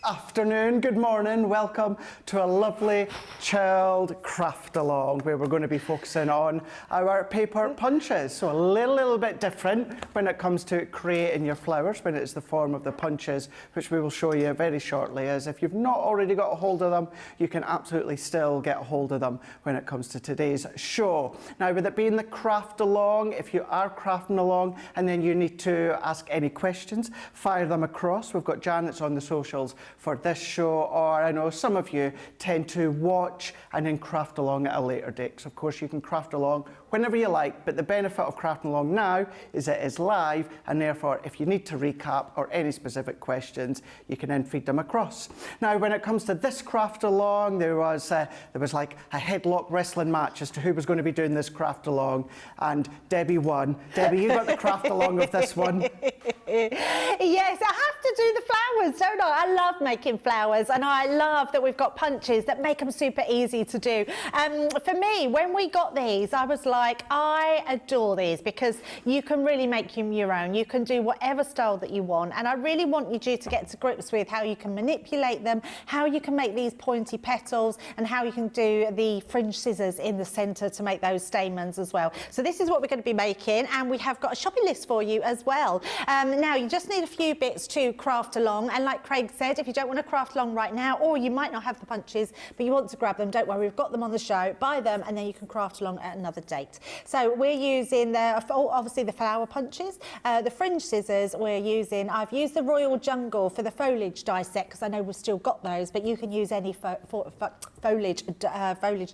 Afternoon, good morning, welcome to a lovely chilled craft along where we're going to be focusing on our paper punches. So a little bit different when it comes to creating your flowers, when it's the form of the punches, which we will show you very shortly. As if you've not already got a hold of them, you can absolutely still get a hold of them when it comes to today's show. Now, with it being the craft along, if you are crafting along and then you need to ask any questions, fire them across. We've got Janet's on the socials for this show, or I know some of you tend to watch and then craft along at a later date. So of course you can craft along whenever you like, but the benefit of crafting along now is it is live, and therefore if you need to recap or any specific questions, you can then feed them across. Now, when it comes to this craft along, there was like a headlock wrestling match as to who was going to be doing this craft along, and Debbie won. Debbie, you got the craft along of this one. Yes, I have to do the flowers, don't I? I love making flowers, and I love that we've got punches that make them super easy to do. For me, when we got these, I was like, I adore these because you can really make them your own. You can do whatever style that you want, and I really want you to get to grips with how you can manipulate them, how you can make these pointy petals, and how you can do the fringe scissors in the centre to make those stamens as well. So this is what we're going to be making, and we have got a shopping list for you as well. Now, you just need a few bits to craft along, and like Craig said, if you don't want to craft along right now, or you might not have the punches, but you want to grab them, don't worry, we've got them on the show. Buy them, and then you can craft along at another date. So we're using obviously the flower punches, the fringe scissors I've used the Royal Jungle for the foliage die set, because I know we've still got those, but you can use any foliage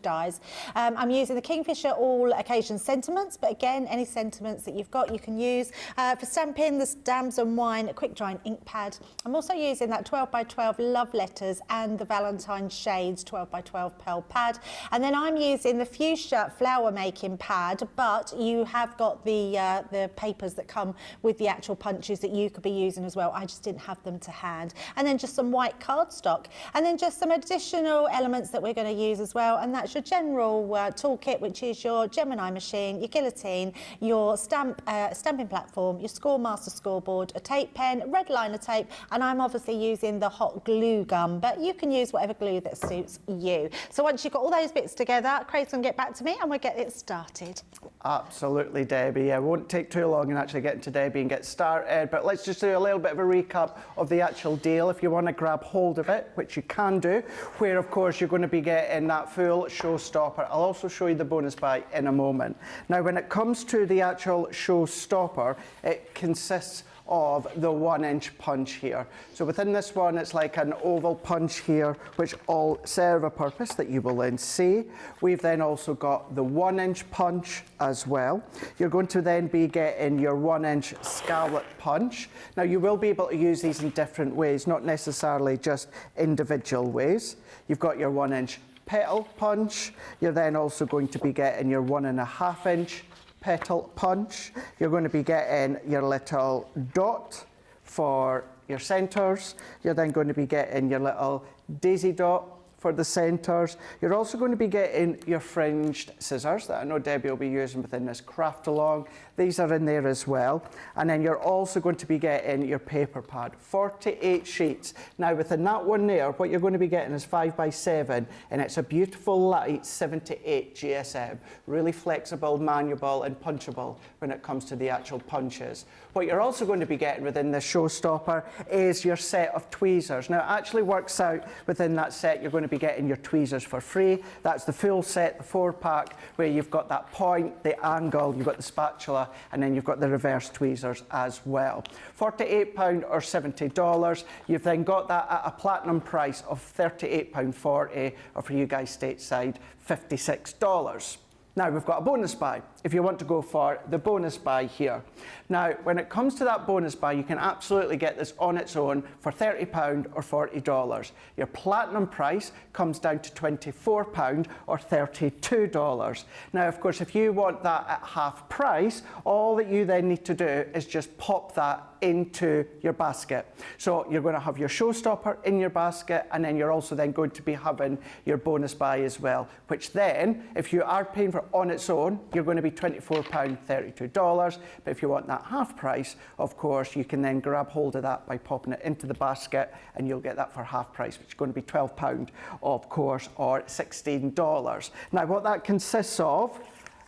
dies. I'm using the Kingfisher All Occasion sentiments, but again, any sentiments that you've got you can use. For stamping, the Stamps and Wine quick drying ink pad. I'm also using that 12x12 love letters and the Valentine Shades 12x12 pearl pad, and then I'm using the fuchsia flower making pad, but you have got the papers that come with the actual punches that you could be using as well. I just didn't have them to hand. And then just some white cardstock, and then just some additional elements that we're going to use as well, and that's your general toolkit, which is your Gemini machine, your guillotine, your stamping platform, your Scoremaster scoreboard, a tape pen, red liner tape, and I'm obviously using the hot glue gun, but you can use whatever glue that suits you. So once you've got all those bits together, Craig's going to get back to me and we'll get it started. Absolutely, Debbie. Yeah, it won't take too long in actually getting to Debbie and get started, but let's just do a little bit of a recap of the actual deal if you want to grab hold of it, which you can do, where of course you're going to be getting that full showstopper. I'll also show you the bonus buy in a moment. Now, when it comes to the actual showstopper, it consists of the 1-inch punch here. So within this one, it's like an oval punch here, which all serve a purpose that you will then see. We've then also got the 1-inch punch as well. You're going to then be getting your 1-inch scallop punch. Now, you will be able to use these in different ways, not necessarily just individual ways. You've got your 1-inch petal punch. You're then also going to be getting your 1.5-inch petal punch. You're going to be getting your little dot for your centers. You're then going to be getting your little daisy dot for the centers. You're also going to be getting your fringed scissors that I know Debbie will be using within this craft along. These are in there as well. And then you're also going to be getting your paper pad, 48 sheets. Now within that one there, what you're going to be getting is 5x7, and it's a beautiful light 78 GSM, really flexible, manuable and punchable when it comes to the actual punches. What you're also going to be getting within this showstopper is your set of tweezers. Now it actually works out within that set, you're going to be getting your tweezers for free. That's the full set, the 4-pack, where you've got that point, the angle, you've got the spatula, and then you've got the reverse tweezers as well. £48 or $70. You've then got that at a platinum price of £38.40, or for you guys stateside, $56. Now we've got a bonus buy if you want to go for the bonus buy here. Now, when it comes to that bonus buy, you can absolutely get this on its own for £30 or $40. Your platinum price comes down to £24 or $32. Now, of course, if you want that at half price, all that you then need to do is just pop that into your basket. So you're going to have your showstopper in your basket, and then you're also then going to be having your bonus buy as well, which then, if you are paying for showstopper on its own, you're going to be £24.32. But if you want that half price, of course, you can then grab hold of that by popping it into the basket, and you'll get that for half price, which is going to be £12, of course, or $16. Now, what that consists of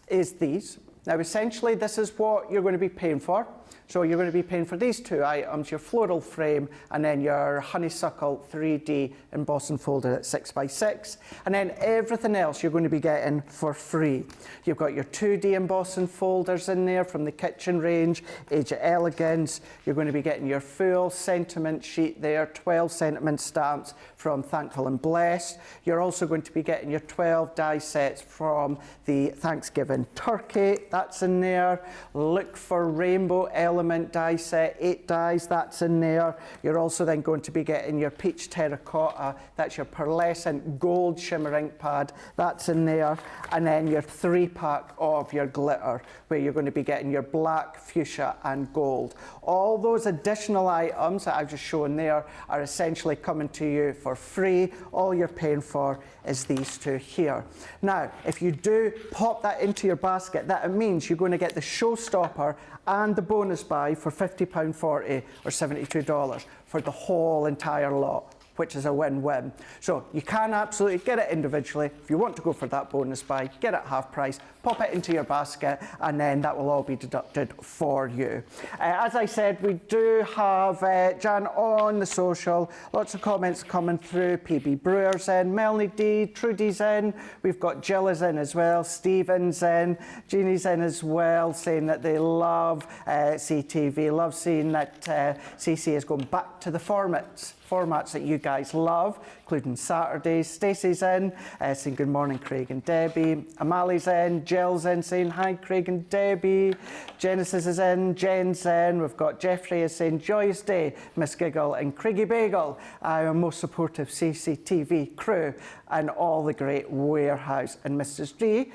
is these. Now, essentially, this is what you're going to be paying for. So you're going to be paying for these two items, your floral frame and then your honeysuckle 3D embossed and folded at 6x6. And then everything else you're going to be getting for free. You've got your 2D embossed and folders in there from the kitchen range, Age of Elegance. You're going to be getting your full sentiment sheet there, 12 sentiment stamps from Thankful and Blessed. You're also going to be getting your 12 die sets from the Thanksgiving turkey. That's in there. Look for Rainbow Element die set, 8 dies, that's in there. You're also then going to be getting your peach terracotta, that's your pearlescent gold shimmer ink pad, that's in there. And then your 3-pack of your glitter, where you're going to be getting your black, fuchsia and gold. All those additional items that I've just shown there are essentially coming to you for free. All you're paying for is these two here. Now, if you do pop that into your basket, that means you're going to get the showstopper and the bonus buy for £50.40 or $72 for the whole entire lot, which is a win-win. So you can absolutely get it individually. If you want to go for that bonus buy, get it half price, pop it into your basket, and then that will all be deducted for you. As I said, we do have Jan on the social, lots of comments coming through. PB Brewer's in, Melanie D, Trudy's in, we've got Jill is in as well, Stephen's in, Jeannie's in as well, saying that they love CTV, love seeing that CC is going back to the formats that you guys love, including Saturdays. Stacey's in, saying good morning, Craig and Debbie. Amali's in, Jill's in, saying hi, Craig and Debbie. Genesis is in, Jen's in. We've got Jeffrey is saying joyous day, Miss Giggle and Craigie Bagel, our most supportive CCTV crew, and all the great warehouse. And Mrs. D,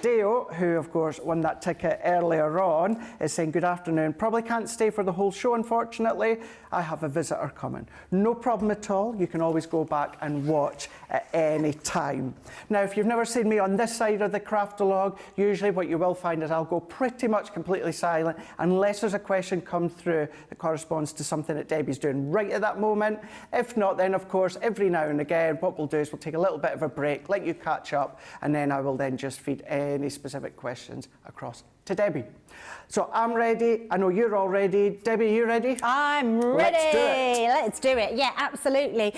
Deo, who of course won that ticket earlier on, is saying good afternoon. Probably can't stay for the whole show, unfortunately. I have a visitor coming. No problem at all. You can always go back and watch at any time. Now, if you've never seen me on this side of the Craftalog, usually what you will find is I'll go pretty much completely silent unless there's a question come through that corresponds to something that Debbie's doing right at that moment. If not, then of course, every now and again, what we'll do is we'll take a little bit of a break, let you catch up, and then I will then just feed any specific questions across to Debbie. So I'm ready. I know you're all ready. Debbie, you ready? I'm ready. Let's do it. Let's do it. Yeah, absolutely.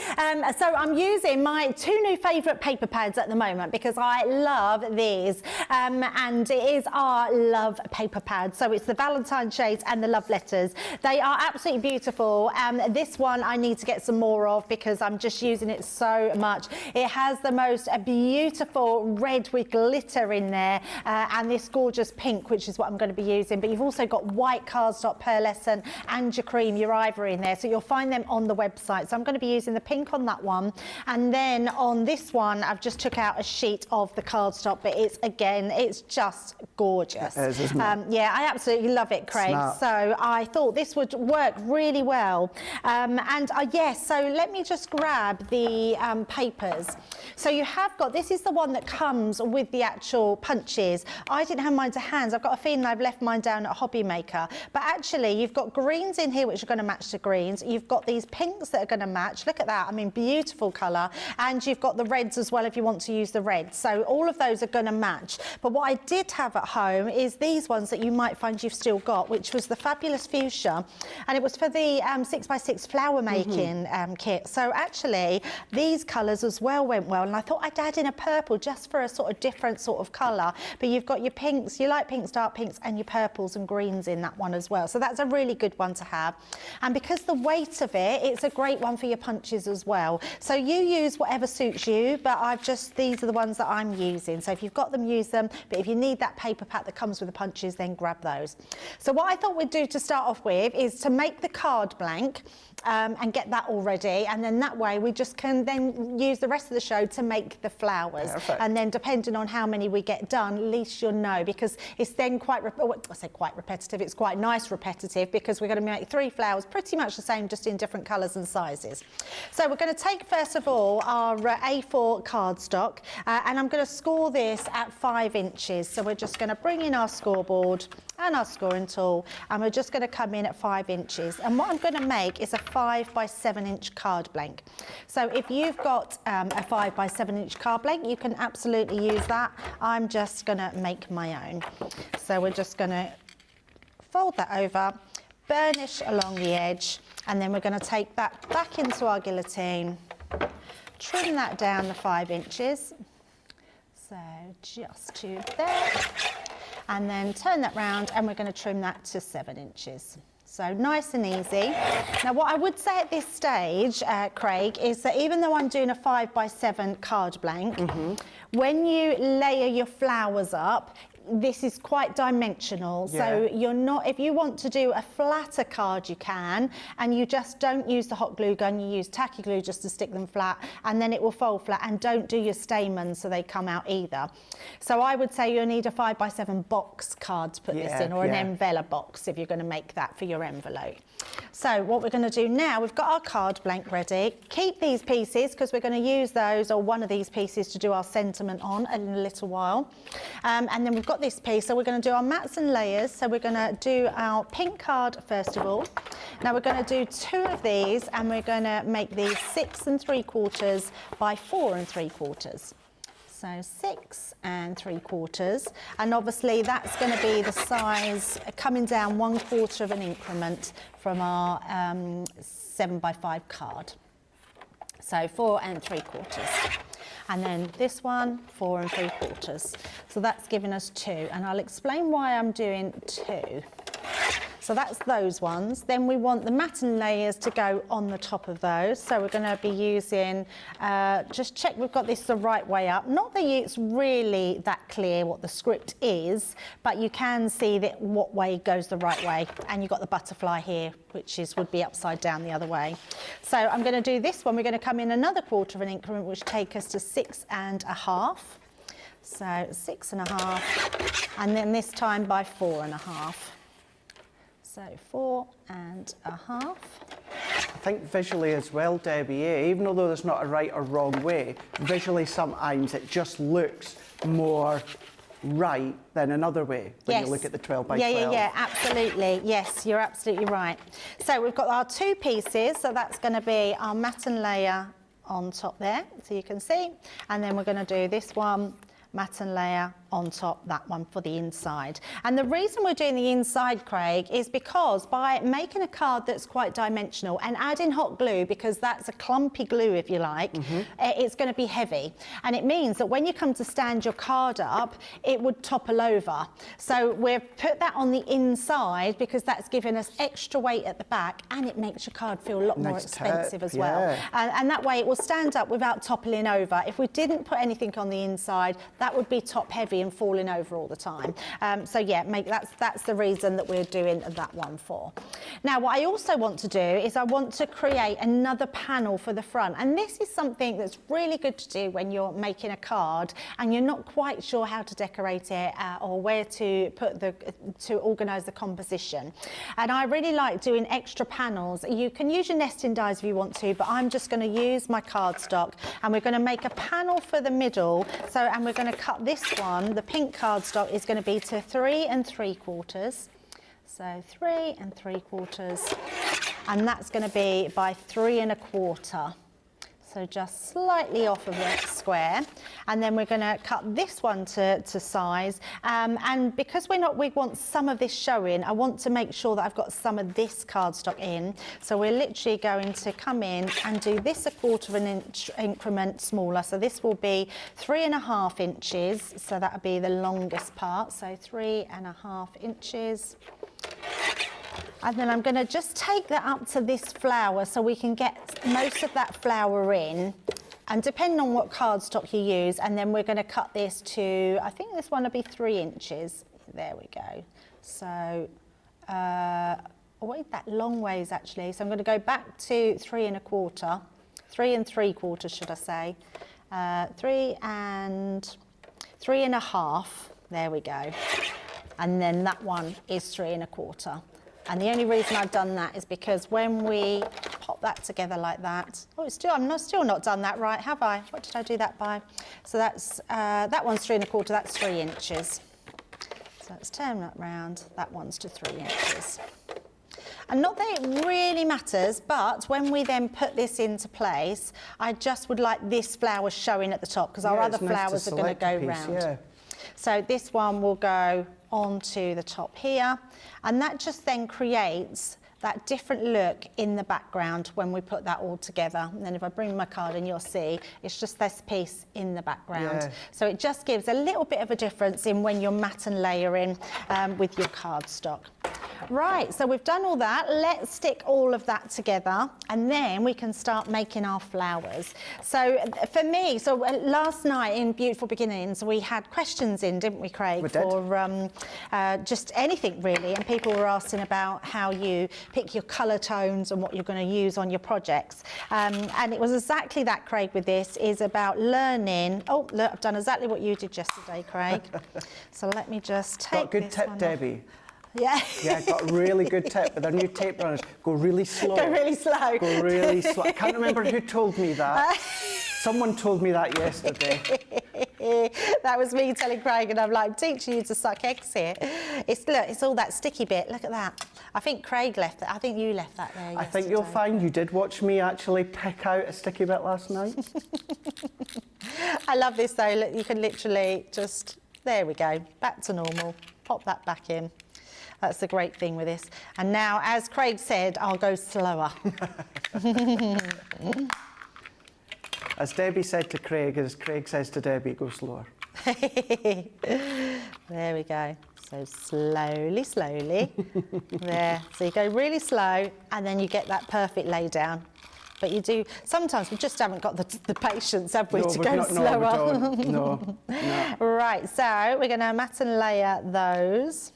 So I'm using my 2 new favourite paper pads at the moment because I love these. And it is our love paper pad. So it's the Valentine shades and the love letters. They are absolutely beautiful. This one I need to get some more of because I'm just using it so much. It has the most beautiful red with glitter in there and this gorgeous pink, which is what I'm going to be using. But you've also got white cardstock, pearlescent and your cream, your ivory in there. So you'll find them on the website. So I'm going to be using the pink on that one. And then on this one, I've just took out a sheet of the cardstock, but it's just gorgeous. It is, isn't it? Yeah, I absolutely love it, Craig. So I thought this would work really well. Yes, so let me just grab the papers. So you have got, this is the one that comes with the actual punches. I didn't have mine to hand. I've got a feeling I've left mine down at Hobby Maker. But actually, you've got greens in here, which are going to match the greens. You've got these pinks that are going to match. Look at that. I mean, beautiful colour. And you've got the reds as well if you want to use the reds. So all of those are going to match. But what I did have at home is these ones that you might find you've still got, which was the fabulous fuchsia. And it was for the 6x6 flower making kit. So actually, these colours as well went well. And I thought I'd add in a purple just for a sort of different sort of colour. But you've got your pinks, you like pinks, dark pinks, and your purples and greens in that one as well. So that's a really good one to have. And because the weight of it, it's a great one for your punches as well. So you use whatever suits you, but these are the ones that I'm using. So if you've got them, use them. But if you need that paper pack that comes with the punches, then grab those. So what I thought we'd do to start off with is to make the card blank and get that all ready. And then that way we just can then use the rest of the show to make the flowers. Perfect. And then depending on how many we get done, at least you'll know, because it's then I say quite repetitive, it's quite nice repetitive, because we're going to make 3 flowers pretty much the same, just in different colours and sizes. So we're going to take first of all our A4 cardstock, and I'm going to score this at 5 inches. So we're just going to bring in our scoreboard and our scoring tool, and we're just going to come in at 5 inches. And what I'm going to make is a 5 by 7 inch card blank. So if you've got a 5 by 7 inch card blank, you can absolutely use that. I'm just going to make my own. So we're just going to fold that over, burnish along the edge, and then we're going to take that back into our guillotine, trim that down to 5 inches. So just to there. And then turn that round, and we're going to trim that to 7 inches. So nice and easy. Now what I would say at this stage, Craig, is that even though I'm doing a 5 by 7 card blank, when you layer your flowers up, this is quite dimensional, so you're not, if you want to do a flatter card you can, and you just don't use the hot glue gun, you use tacky glue just to stick them flat, and then it will fold flat, and don't do your stamens so they come out either. So I would say you'll need a 5 by 7 box card to put this in, or an envelope box if you're going to make that for your envelope. So what we're going to do now, we've got our card blank ready. Keep these pieces, because we're going to use those, or one of these pieces, to do our sentiment on in a little while. And then we've got this piece, so we're going to do our mats and layers. So we're going to do our pink card first of all. Now we're going to do 2 of these, and we're going to make these 6 3/4 by 4 3/4. So 6 3/4, and obviously that's going to be the size coming down 1/4 of an increment from our 7 by 5 card. So 4 3/4. And then this one, 4 3/4. So that's giving us 2, and I'll explain why I'm doing 2. So that's those ones. Then we want the mat and layers to go on the top of those. So we're going to be using, just check we've got this the right way up. Not that it's really that clear what the script is, but you can see that what way goes the right way. And you've got the butterfly here, which would be upside down the other way. So I'm going to do this one. We're going to come in another 1/4 of an increment, which take us to 6 1/2. So 6 1/2, and then this time by 4 1/2. So 4 1/2. I think visually as well, Debbie, even though there's not a right or wrong way, visually sometimes it just looks more right than another way when you look at the 12 by 12. Yeah, absolutely. Yes, you're absolutely right. So we've got our 2 pieces, so that's going to be our mat and layer on top there, so you can see. And then we're going to do this one, mat and layer on top, that one for the inside. And the reason we're doing the inside, Craig, is because by making a card that's quite dimensional and adding hot glue, because that's a clumpy glue if you like, it's going to be heavy. And it means that when you come to stand your card up, it would topple over. So we've put that on the inside because that's giving us extra weight at the back, and it makes your card feel a lot more expensive as well. And that way it will stand up without toppling over. If we didn't put anything on the inside, that would be top heavy and falling over all the time. So yeah, that's the reason that we're doing that one for. Now what I also want to do is I want to create another panel for the front, and this is something that's really good to do when you're making a card and you're not quite sure how to decorate it or where to put to organise the composition. And I really like doing extra panels. You can use your nesting dies if you want to, but I'm just going to use my cardstock, and we're going to make a panel for the middle. So, and we're going to cut this one, the pink cardstock, is going to be to 3 3/4. So 3 3/4, and that's going to be by 3 1/4. So just slightly off of the square, and then we're going to cut this one to size. And because we want some of this showing, I want to make sure that I've got some of this cardstock in. So we're literally going to come in and do this 1/4 of an inch increment smaller. So this will be 3 1/2 inches. So that'll be the longest part. So 3 1/2 inches. And then I'm going to just take that up to this flower so we can get most of that flower in, and depending on what cardstock you use. And then we're going to cut this to, I think this one will be 3 inches. There we go. So, wait, that long ways actually. So I'm going to go back to 3 1/4, 3 3/4 should I say, 3 1/2. There we go. and then that one is 3 1/4. And the only reason I've done that is because when we pop that together like that, oh, it's still, still not done that right, have I? What did I do that by? So that's, that one's 3 1/4, that's 3 inches. So let's turn that round, that one's to 3 inches. And not that it really matters, but when we then put this into place, I just would like this flower showing at the top, because our other flowers are going to go round. Yeah. So this one will go onto the top here, and that just then creates that different look in the background when we put that all together. And then if I bring my card in, you'll see it's just this piece in the background. Yeah. So it just gives a little bit of a difference in when you're matte and layering with your cardstock. Right, so we've done all that. Let's stick all of that together, and then we can start making our flowers. So for me, last night in Beautiful Beginnings, we had questions in, didn't we, Craig? We did. For just anything really, and people were asking about how you pick your colour tones and what you're going to use on your projects. And it was exactly that, Craig, with this, is about learning. Oh, look, I've done exactly what you did yesterday, Craig. So let me just take Got a good this tip, one Debbie. off. Yeah. Yeah, got a really good tip with our new tape runners. Go really slow. Go really slow. Go really slow. I can't remember who told me that. Someone told me that yesterday. That was me telling Craig, and I'm like, I'm teaching you to suck eggs here. Look, it's all that sticky bit. Look at that. I think Craig left that. I think you left that there yesterday. I think you'll find you did watch me actually pick out a sticky bit last night. I love this though. Look, you can literally just, there we go, back to normal. Pop that back in. That's the great thing with this. And now, as Craig said, I'll go slower. As Debbie said to Craig, as Craig says to Debbie, go slower. There we go. So slowly, slowly. There. So you go really slow, and then you get that perfect lay down. But you do, sometimes we just haven't got the patience, have we, to go slower? No, we don't. No. Right, so we're going to matte and layer those.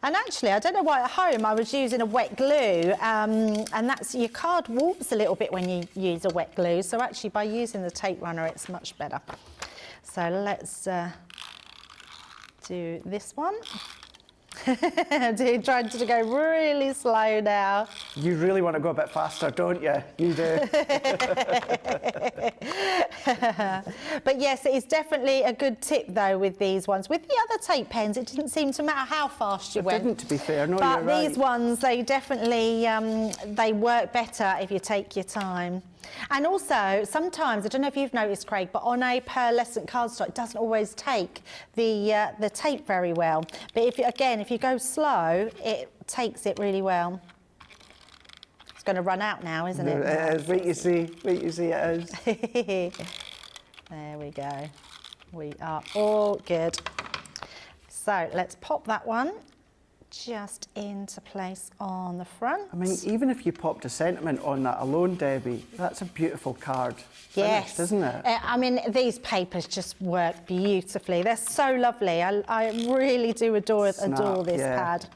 And actually, I don't know why at home I was using a wet glue, and that's, your card warps a little bit when you use a wet glue. So actually, by using the tape runner, it's much better. So let's do this one. Trying to go really slow now. You really want to go a bit faster, don't you? You do. But yes, it's definitely a good tip though with these ones. With the other tape pens, it didn't seem to matter how fast you went. It didn't, to be fair. No, but you're right. these ones, they definitely they work better if you take your time. And also, sometimes, I don't know if you've noticed, Craig, but on a pearlescent cardstock, it doesn't always take the tape very well. But if you go slow, it takes it really well. It's going to run out now, isn't it? It is. Wait, you see it is. There we go. We are all good. So let's pop that one just into place on the front. I mean, even if you popped a sentiment on that alone, Debbie, that's a beautiful card. Yes, finished, isn't it? I mean, these papers just work beautifully. They're so lovely. I really do adore this pad.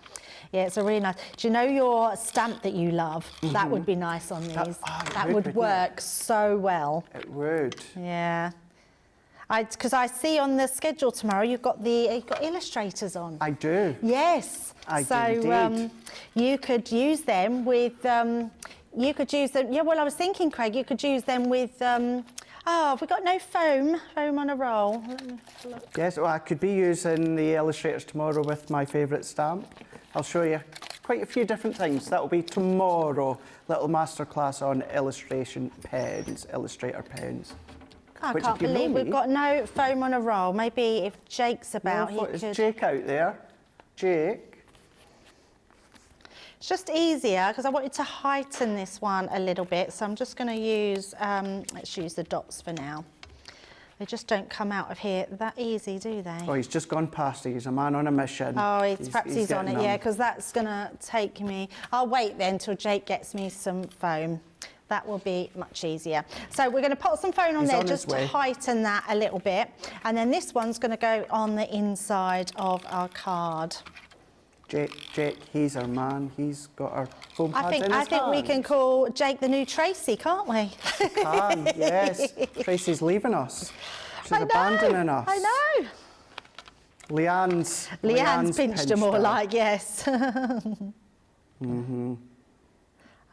Yeah, it's a really nice. Do you know your stamp that you love? That would be nice on these. That would work so well. It would. Yeah. Because I see on the schedule tomorrow you've got illustrators on. I do. Yes. I do indeed. You could use them with. You could use them. Yeah. Well, I was thinking, Craig, you could use them with. Have we got no foam on a roll? Let me have a look. Yes. Well, I could be using the illustrators tomorrow with my favourite stamp. I'll show you quite a few different things. That will be tomorrow. Little masterclass on illustration pens, illustrator pens. I can't believe we've got no foam on a roll. Maybe if Jake's about, he could... Is Jake out there? Jake? It's just easier because I wanted to heighten this one a little bit. So I'm just going to use, let's use the dots for now. They just don't come out of here that easy, do they? Oh, he's just gone past it. He's a man on a mission. Oh, perhaps he's on it, yeah, because that's going to take me... I'll wait then till Jake gets me some foam. That will be much easier. So we're going to put some foam on there just to heighten that a little bit. And then this one's going to go on the inside of our card. Jake, he's our man. He's got our foam pads in his I think we can call Jake the new Tracy, can't we? We can, yes. Tracy's leaving us. She's abandoning us. I know. Leanne's pinched them all like, yes.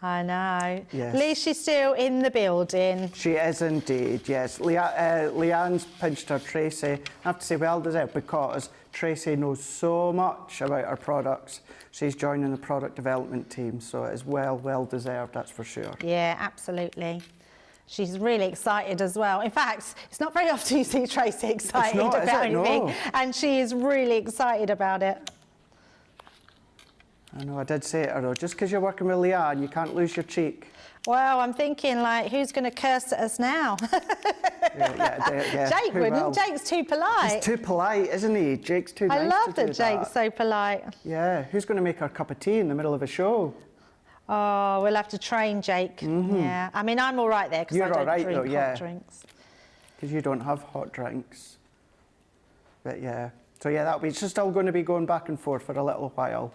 I know. Yes. At least she's still in the building. She is indeed, yes. Leanne's pinched her Tracy. I have to say well deserved because Tracy knows so much about her products. She's joining the product development team, so it is well deserved, that's for sure. Yeah, absolutely. She's really excited as well. In fact, it's not very often you see Tracy excited about anything, no. And she is really excited about it. I know, I did say it to her though, just because you're working with Leanne, you can't lose your cheek. Well, I'm thinking, like, who's going to curse at us now? yeah. Jake wouldn't. Jake's too polite. He's too polite, isn't he? Jake's too nice to do that. I love that Jake's so polite. Yeah, who's going to make our cup of tea in the middle of a show? Oh, we'll have to train Jake. Yeah, I mean, I'm all right there because I don't drink hot drinks. Because you don't have hot drinks. But yeah, so yeah, that'll be, it's just still going to be going back and forth for a little while.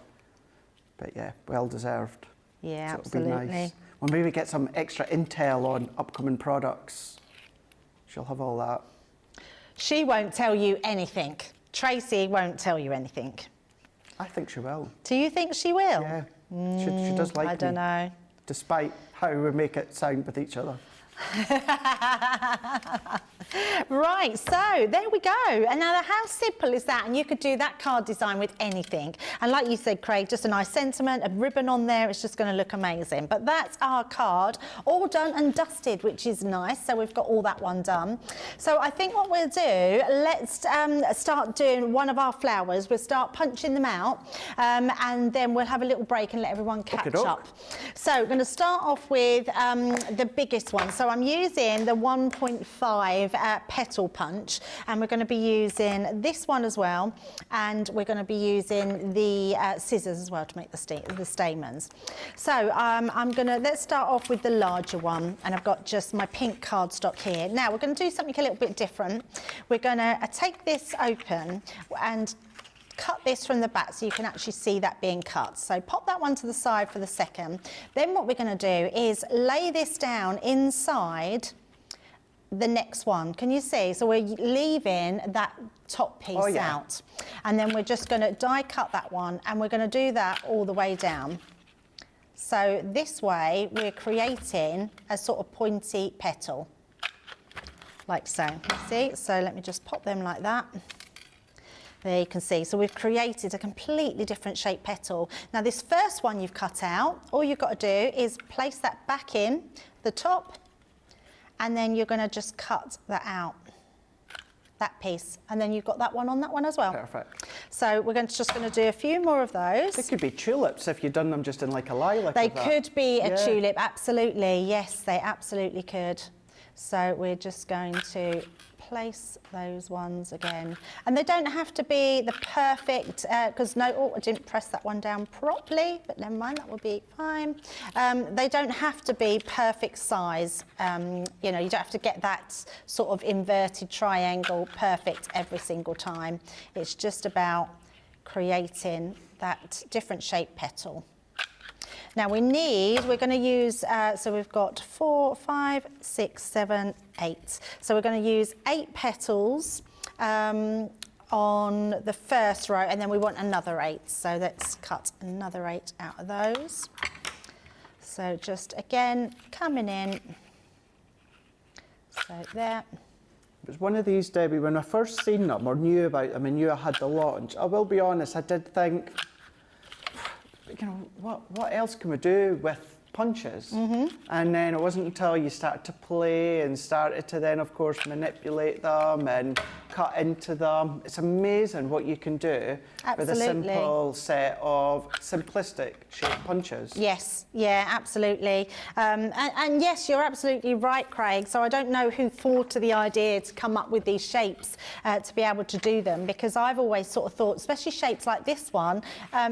But yeah, well deserved. Yeah, so absolutely. It'll be nice. We'll maybe get some extra intel on upcoming products. She'll have all that. She won't tell you anything. Tracy won't tell you anything. I think she will. Do you think she will? Yeah, she does like me. I don't know. Despite how we make it sound with each other. Right, so there we go. And now how simple is that? And you could do that card design with anything. And like you said, Craig, just a nice sentiment, a ribbon on there, it's just going to look amazing. But that's our card, all done and dusted, which is nice. So we've got all that one done. So I think what we'll do, let's start doing one of our flowers. We'll start punching them out, and then we'll have a little break and let everyone catch up. So we're going to start off with the biggest one. So I'm using the 1.5 petal punch, and we're going to be using this one as well, and we're going to be using the scissors as well to make the stamens. So let's start off with the larger one, and I've got just my pink cardstock here. Now we're going to do something a little bit different. We're going to take this open and cut this from the back so you can actually see that being cut. So pop that one to the side for the second. Then what we're going to do is lay this down inside the next one. Can you see? So we're leaving that top piece out. And then we're just going to die cut that one, and we're going to do that all the way down. So this way we're creating a sort of pointy petal, like so. See? So let me just pop them like that. There you can see. So we've created a completely different shaped petal. Now this first one you've cut out, all you've got to do is place that back in the top, and then you're going to just cut that out, that piece, and then you've got that one on that one as well. Perfect. So we're just going to do a few more of those. They could be tulips if you'd done them just in like a lilac. They could be a tulip, absolutely. Yes, they absolutely could. So we're just going to place those ones again, and they don't have to be the perfect, because I didn't press that one down properly, but never mind, that will be fine. They don't have to be perfect size. You know, you don't have to get that sort of inverted triangle perfect every single time. It's just about creating that different shaped petal. Now we're going to use, so we've got 4, 5, 6, 7, 8. So we're going to use 8 petals on the first row, and then we want another 8. So let's cut another 8 out of those. So just again, coming in, so there. It was one of these, Debbie, when I first seen them or knew about them and knew I had the launch, I will be honest, I did think, you know, what else can we do with punches? And then it wasn't until you started to play and started to then, of course, manipulate them and cut into them. It's amazing what you can do with a simple set of simplistic shaped punches. Yes, yeah, absolutely. And yes, you're absolutely right, Craig. So I don't know who thought of the idea to come up with these shapes to be able to do them, because I've always sort of thought, especially shapes like this one,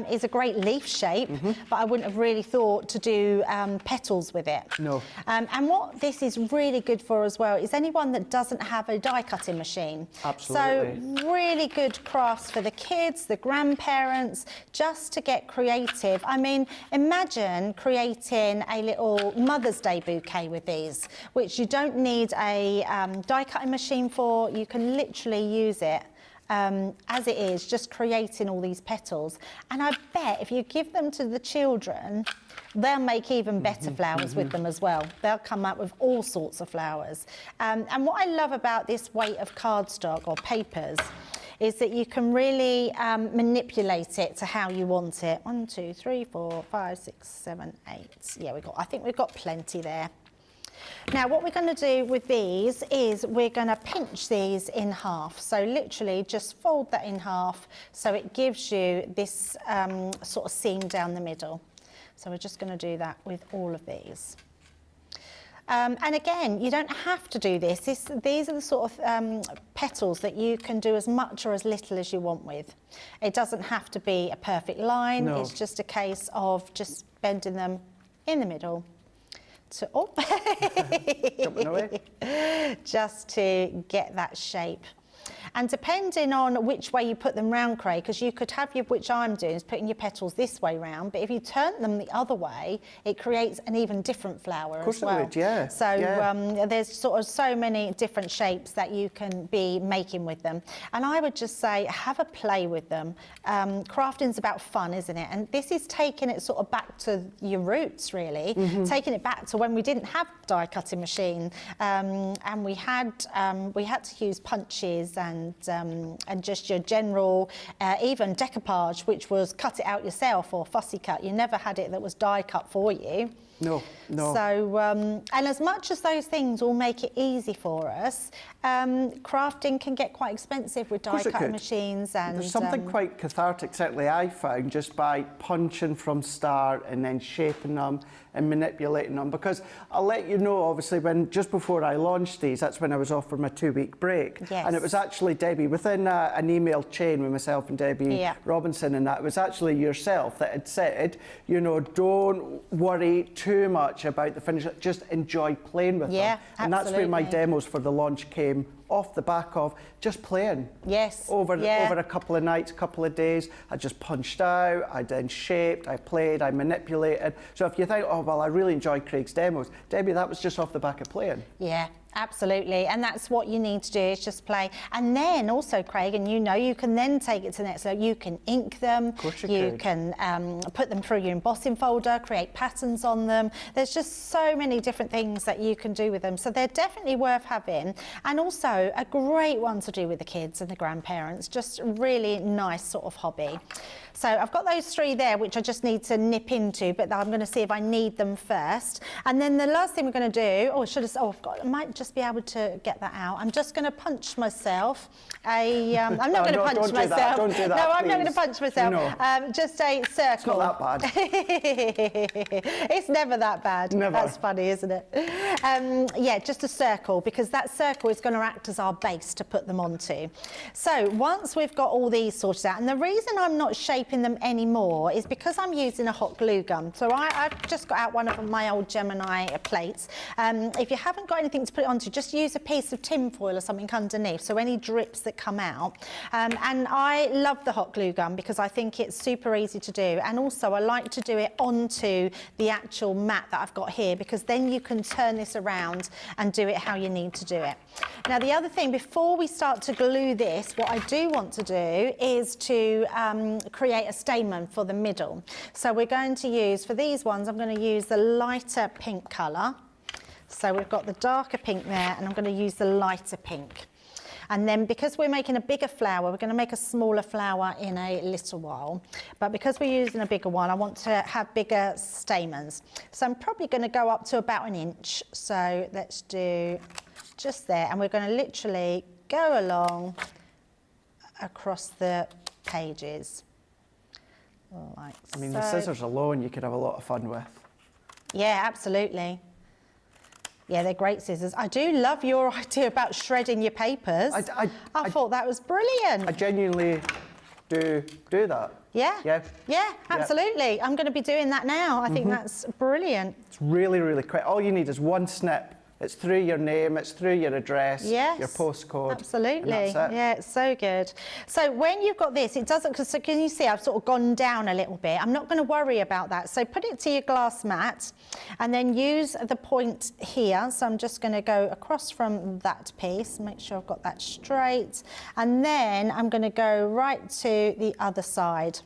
is a great leaf shape, but I wouldn't have really thought to do petals with it. No. And what this is really good for as well is anyone that doesn't have a die cutting machine. Absolutely. So really good crafts for the kids, the grandparents, just to get creative. I mean, imagine creating a little Mother's Day bouquet with these, which you don't need a die cutting machine for. You can literally use it as it is, just creating all these petals. And I bet if you give them to the children, they'll make even better flowers with them as well. They'll come up with all sorts of flowers. And what I love about this weight of cardstock or papers is that you can really manipulate it to how you want it. 1, 2, 3, 4, 5, 6, 7, 8. Yeah, I think we've got plenty there. Now what we're going to do with these is we're going to pinch these in half. So literally just fold that in half so it gives you this sort of seam down the middle. So we're just going to do that with all of these. And again, you don't have to do this. These are the sort of petals that you can do as much or as little as you want with. It doesn't have to be a perfect line. No. It's just a case of just bending them in the middle. Jumping away. Just to get that shape. And depending on which way you put them round, Craig, because you could have which I'm doing is putting your petals this way round, but if you turn them the other way, it creates an even different flower as well. Of course it would, yeah. So there's sort of so many different shapes that you can be making with them. And I would just say, have a play with them. Crafting's about fun, isn't it? And this is taking it sort of back to your roots, really. Taking it back to when we didn't have die cutting machine, and we had to use punches and just your general, even decoupage, which was cut it out yourself or fussy cut. You never had it that was die cut for you. No, no. So, and as much as those things will make it easy for us, crafting can get quite expensive with die cutting machines. And there's something quite cathartic, certainly I found, just by punching from start and then shaping them and manipulating them. Because I'll let you know, obviously, just before I launched these, that's when I was off for my 2-week break. Yes. And it was actually Debbie, within an email chain with myself and Debbie Robinson, and that it was actually yourself that had said, you know, don't worry too much about the finish, just enjoy playing with them. And that's where my demos for the launch came off the back of just playing. Yes. Over a couple of nights, couple of days, I just punched out, I then shaped, I played, I manipulated. So if you think, oh, well, I really enjoyed Craig's demos, Debbie, that was just off the back of playing. Yeah. Absolutely, and that's what you need to do, is just play. And then also, Craig, and you know, you can then take it to the next level. You can ink them, you can put them through your embossing folder, create patterns on them. There's just so many different things that you can do with them. So they're definitely worth having. And also a great one to do with the kids and the grandparents, just really nice sort of hobby. So I've got those 3 there, which I just need to nip into, but I'm going to see if I need them first. And then the last thing we're going to do, I might just be able to get that out. I'm just going to punch myself I'm not going to punch myself. Don't do that, no, I'm please. not going to punch myself. No. Just a circle. It's not that bad. It's never that bad. Never. That's funny, isn't it? Yeah, just a circle, because that circle is going to act as our base to put them onto. So once we've got all these sorted out, and the reason I'm not shaping them anymore is because I'm using a hot glue gun. So I've just got out one of my old Gemini plates. If you haven't got anything to put it onto, just use a piece of tin foil or something underneath, so any drips that come out. And I love the hot glue gun because I think it's super easy to do, and also I like to do it onto the actual mat that I've got here, because then you can turn this around and do it how you need to do it. Now the other thing, before we start to glue this, what I do want to do is to create a stamen for the middle. So we're going to use, for these ones, I'm going to use the lighter pink colour. So we've got the darker pink there, and I'm going to use the lighter pink. And then because we're making a bigger flower, we're going to make a smaller flower in a little while. But because we're using a bigger one, I want to have bigger stamens. So I'm probably going to go up to about 1 inch. So let's do just there. And we're going to literally go along across the pages. Like I mean, the scissors alone you could have a lot of fun with. Yeah, absolutely. Yeah, they're great scissors. I do love your idea about shredding your papers. I thought that was brilliant. I genuinely do that. Yeah. Yeah. Yeah, absolutely. I'm going to be doing that now. I think that's brilliant. It's really, really quick. All you need is one snip It's through your name, it's through your address, yes, your postcode. Absolutely. And that's it. Yeah, it's so good. So when you've got this, it doesn't, because can you see I've sort of gone down a little bit. I'm not going to worry about that. So put it to your glass mat and then use the point here. So I'm just going to go across from that piece, make sure I've got that straight. And then I'm going to go right to the other side,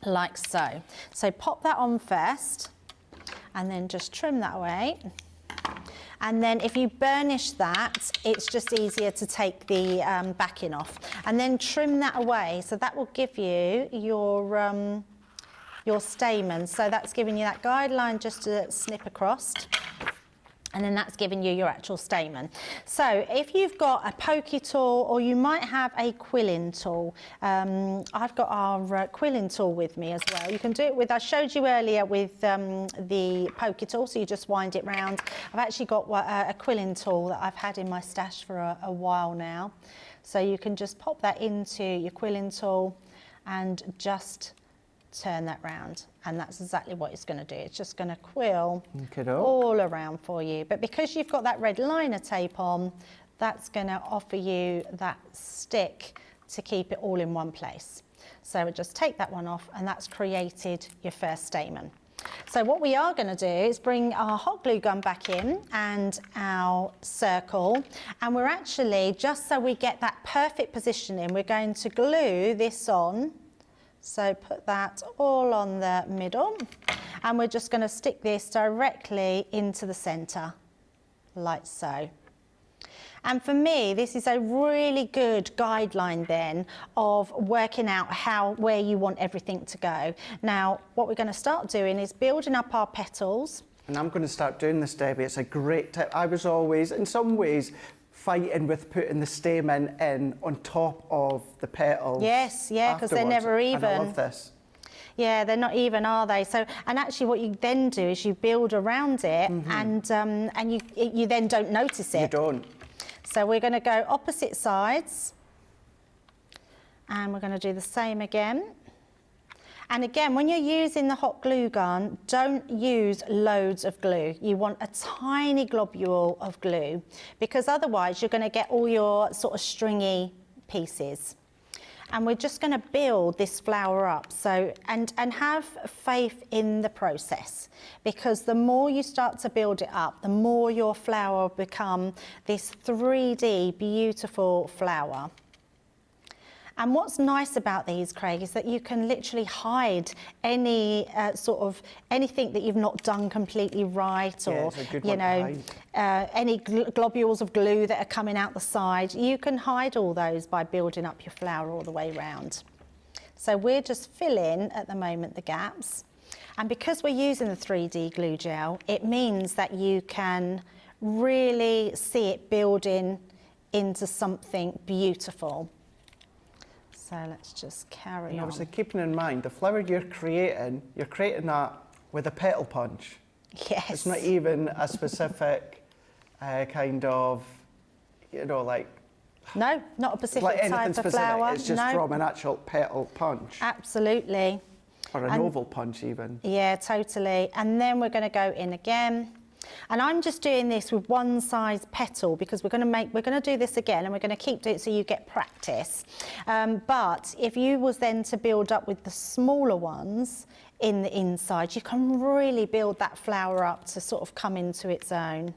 like so. So pop that on first and then just trim that away. And then if you burnish that, it's just easier to take the backing off. And then trim that away. So that will give you your stamens. So that's giving you that guideline just to snip across. And then that's giving you your actual stamen. So if you've got a pokey tool, or you might have a quilling tool, I've got our quilling tool with me as well. You can do it with, I showed you earlier with the pokey tool, so you just wind it round. I've actually got a quilling tool that I've had in my stash for a while now. So you can just pop that into your quilling tool and just turn that round, and that's exactly what it's going to do. It's just going to quill all around for you. But because you've got that red liner tape on, that's going to offer you that stick to keep it all in one place. So we'll just take that one off, and that's created your first stamen. So what we are going to do is bring our hot glue gun back in and our circle, and we're actually, just so we get that perfect positioning, we're going to glue this on. So put that all on the middle, and we're just going to stick this directly into the centre, like so. And for me, this is a really good guideline then of working out where you want everything to go. Now, what we're going to start doing is building up our petals. And I'm going to start doing this, Debbie. It's a great tip. I was always, in some ways, fighting with putting the stamen in on top of the petals. Yes, yeah, because they're never even. And I love this. Yeah, they're not even, are they? So, and actually what you then do is you build around it, and you then don't notice it. You don't. So we're going to go opposite sides, and we're going to do the same again. And again, when you're using the hot glue gun, don't use loads of glue. You want a tiny globule of glue, because otherwise you're going to get all your sort of stringy pieces. And we're just going to build this flower up. So, and have faith in the process, because the more you start to build it up, the more your flower will become this 3D beautiful flower. And what's nice about these, Craig, is that you can literally hide any anything that you've not done completely right, or you know, any globules of glue that are coming out the side. You can hide all those by building up your flower all the way round. So we're just filling at the moment the gaps, and because we're using the 3D glue gel, it means that you can really see it building into something beautiful. So let's just carry on. Obviously, keeping in mind, the flower you're creating that with a petal punch. Yes. It's not even a specific kind of, you know, like... No, not a specific type of flower. It's just from an actual petal punch. Absolutely. Or an oval punch even. Yeah, totally. And then we're going to go in again. And I'm just doing this with one size petal, because we're going to do this again, and we're going to keep doing it so you get practice. But if you was then to build up with the smaller ones in the inside, you can really build that flower up to sort of come into its own.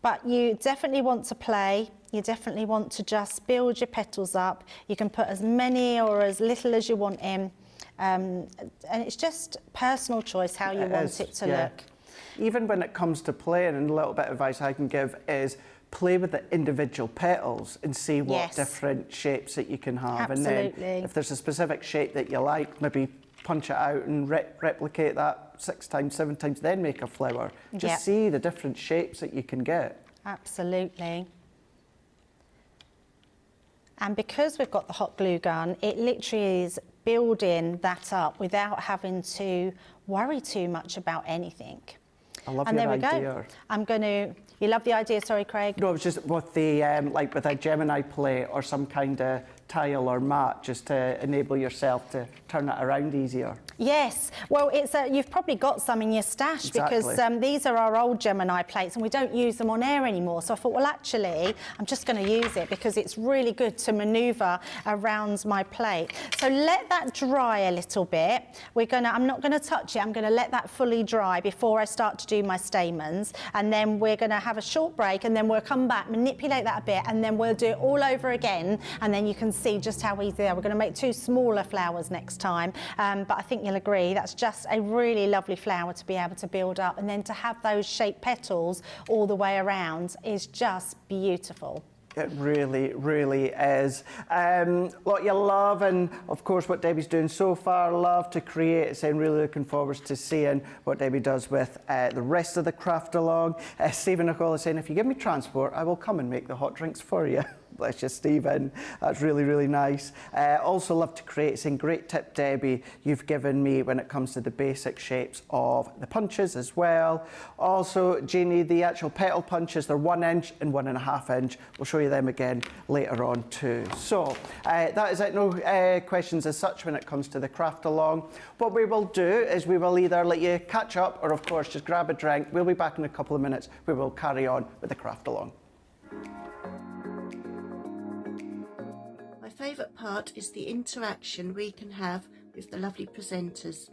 But you definitely want to play. You definitely want to just build your petals up. You can put as many or as little as you want in. And it's just personal choice how you want it to look. Even when it comes to playing, and a little bit of advice I can give is play with the individual petals and see what different shapes that you can have. Absolutely. And then if there's a specific shape that you like, maybe punch it out and replicate that 6 times, 7 times, then make a flower. Just see the different shapes that you can get. Absolutely. And because we've got the hot glue gun, it literally is building that up without having to worry too much about anything. I love and your there we idea. Go. You love the idea, sorry, Craig? No, it was just with the, like with a Gemini plate or some kind of tile or mat, just to enable yourself to turn it around easier. Yes, well, it's you've probably got some in your stash because these are our old Gemini plates and we don't use them on air anymore. So I thought, well, actually, I'm just going to use it because it's really good to manoeuvre around my plate. So let that dry a little bit. I'm not going to touch it. I'm going to let that fully dry before I start to do my stamens. And then we're going to have a short break and then we'll come back, manipulate that a bit, and then we'll do it all over again. And then you can see just how easy they are. We're going to make 2 smaller flowers next time. But I think you'll agree that's just a really lovely flower to be able to build up, and then to have those shaped petals all the way around is just beautiful. It really, really is. What you love, and of course what Debbie's doing so far, love to create, saying really looking forward to seeing what Debbie does with the rest of the craft along. Stephen Nicole is saying, if you give me transport, I will come and make the hot drinks for you. Bless you, Stephen. That's really, really nice. Also love to create, saying great tip, Debbie, you've given me when it comes to the basic shapes of the punches as well. Also, Jeannie, the actual petal punches, they're 1 inch and 1.5 inch. We'll show you them again later on too. So that is it. No questions as such when it comes to the craft along. What we will do is we will either let you catch up or of course just grab a drink. We'll be back in a couple of minutes. We will carry on with the craft along. My favourite part is the interaction we can have with the lovely presenters.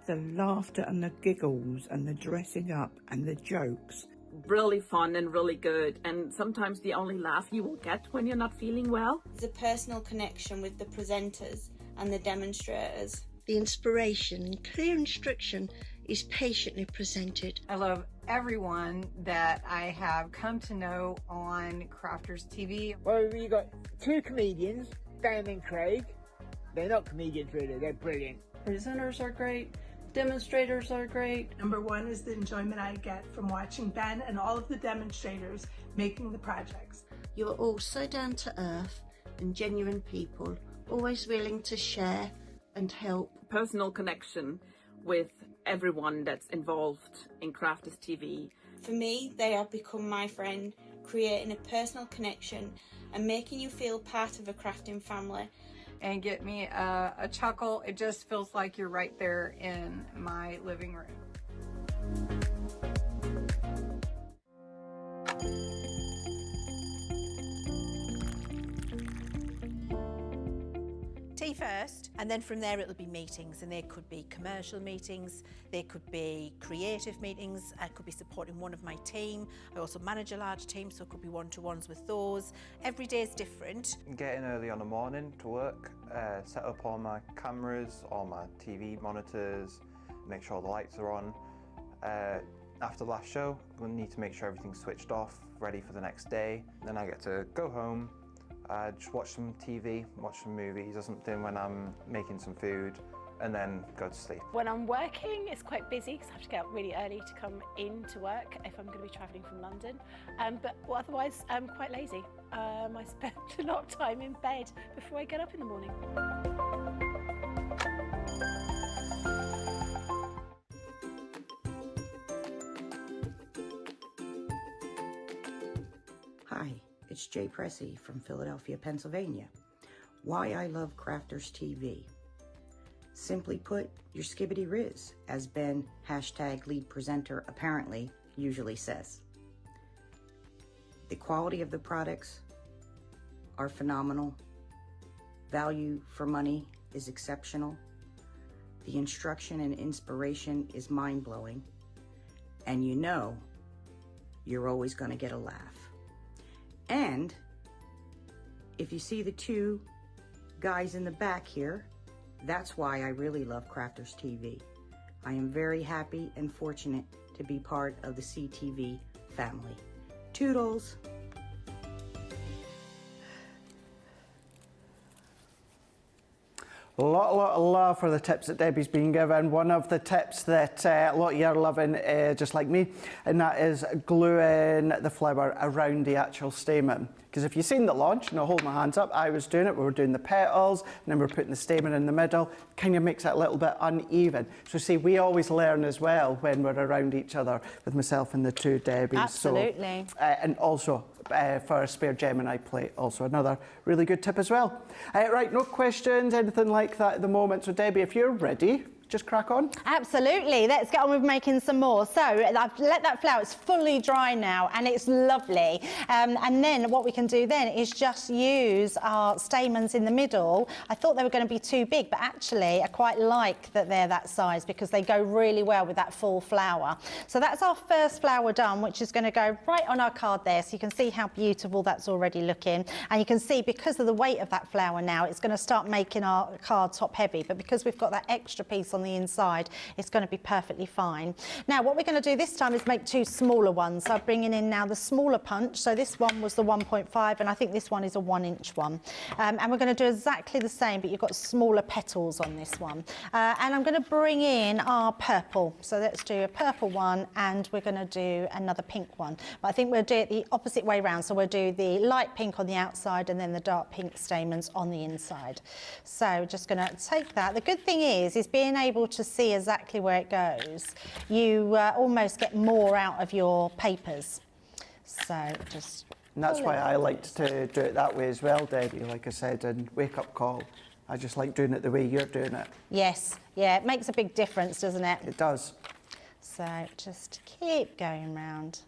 The laughter and the giggles and the dressing up and the jokes. Really fun and really good, and sometimes the only laugh you will get when you're not feeling well. There's a personal connection with the presenters and the demonstrators. The inspiration and clear instruction is patiently presented. I love everyone that I have come to know on Crafters TV. Well, you got 2 comedians, Dan and Craig. They're not comedians really, they're brilliant. Presenters are great, demonstrators are great. Number 1 is the enjoyment I get from watching Ben and all of the demonstrators making the projects. You are all so down to earth and genuine people, always willing to share and help. Personal connection with everyone that's involved in Crafters TV. For me, they have become my friend, creating a personal connection and making you feel part of a crafting family. And get me a chuckle. It just feels like you're right there in my living room. Tea first, and then from there it'll be meetings, and there could be commercial meetings, there could be creative meetings, I could be supporting one of my team. I also manage a large team, so it could be one-to-ones with those. Every day is different. Getting early on the morning to work, set up all my cameras, all my TV monitors, make sure the lights are on. After the last show, we'll need to make sure everything's switched off, ready for the next day. Then I get to go home, just watch some TV, watch some movies or something when I'm making some food, and then go to sleep. When I'm working, it's quite busy because I have to get up really early to come into work if I'm going to be travelling from London. But otherwise, I'm quite lazy. I spend a lot of time in bed before I get up in the morning. Hi, it's Jay Pressey from Philadelphia, Pennsylvania. Why I love Crafters TV. Simply put, your skibbity riz, as Ben, #lead presenter, apparently usually says. The quality of the products are phenomenal. Value for money is exceptional. The instruction and inspiration is mind-blowing. And you know you're always going to get a laugh. And if you see the 2 guys in the back here, that's why I really love Crafters TV. I am very happy and fortunate to be part of the CTV family. Toodles! A lot of love for the tips that Debbie's been given. One of the tips that a lot of you are loving, just like me, and that is gluing the flower around the actual stamen. Because if you've seen the launch, and I'll hold my hands up, I was doing it, we were doing the petals, and then we were putting the stamen in the middle, kind of makes it a little bit uneven. So see, we always learn as well when we're around each other, with myself and the two Debbies. Absolutely. So, and also, for a spare Gemini plate, also another really good tip as well. Right, no questions, anything like that at the moment. So Debbie, if you're ready, just crack on. Absolutely. Let's get on with making some more. So I've let that flower, it's fully dry now and it's lovely. And then what we can do then is just use our stamens in the middle. I thought they were going to be too big, but actually I quite like that they're that size because they go really well with that full flower. So that's our first flower done, which is going to go right on our card there. So you can see how beautiful that's already looking. And you can see because of the weight of that flower now, it's going to start making our card top heavy. But because we've got that extra piece on the inside, it's going to be perfectly fine. Now what we're going to do this time is make two smaller ones. So I'm bringing in now the smaller punch. So this one was the 1.5 and I think this one is a 1-inch one. And we're going to do exactly the same, but you've got smaller petals on this one. And I'm going to bring in our purple. So let's do a purple one and we're going to do another pink one. But I think we'll do it the opposite way round. So we'll do the light pink on the outside and then the dark pink stamens on the inside. So just going to take that. The good thing is being able to see exactly where it goes. You almost get more out of your papers. So just... And that's why I like to do it that way as well, Debbie, like I said in Wake Up Call. I just like doing it the way you're doing it. Yes, yeah, it makes a big difference, doesn't it? It does. So just keep going round.